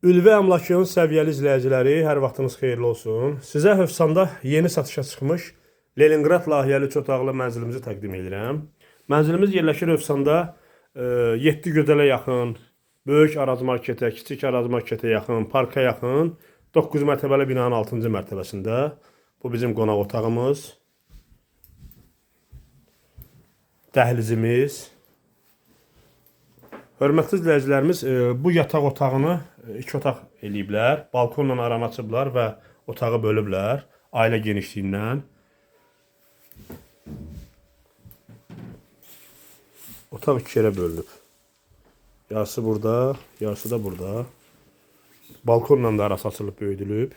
Ülvi Əmlakın səviyyəli izləyiciləri, hər vaxtınız xeyirli olsun. Sizə Hövsanda yeni satışa çıxmış Leningrad layihəli 3 otaqlı mənzilimizi təqdim edirəm. Mənzilimiz yerləşir Hövsanda 7 gözələ yaxın, böyük Araz marketə, kiçik Araz marketə yaxın, parka yaxın, 9 mərtəbəli binanın 6-cı mərtəbəsində. Bu bizim qonaq otağımız, dəhlizimiz. Hörmətli izləyicilərimiz, bu yataq otağını 2 otaq eləyiblər. Balkonla aranı açıblar və otağı bölüblər ailə genişliyindən. Otaq 2 yerə bölünüb. Yarısı burada, yarısı da burada. Balkonla da arası açılıb, böyüdülüb.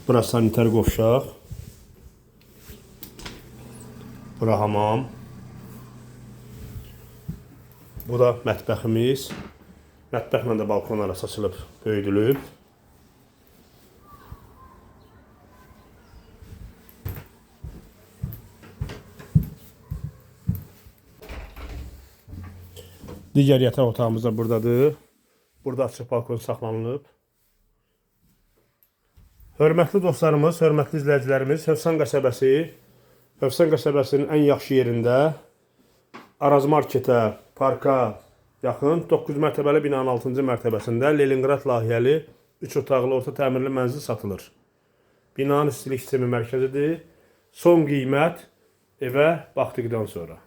Bura sanitar qovşaq. Bura hamam. Bu da mətbəximiz. Mətbəxlə də balkon arası açılıb, böyüdülüb. Digər yataq otağımız da buradadır. Burada açıq balkon saxlanılıb. Hörmətli dostlarımız, hörmətli izləyicilərimiz, Hövsan qəsəbəsinin ən yaxşı yerində, Araz marketə, parka yaxın 9 mərtəbəli binanın 6-cı mərtəbəsində Leningrad layihəli 3 otaqlı orta təmirli mənzil satılır. Binanın istilik sistemi mərkəzidir. Son qiymət evə baxdıqdan sonra.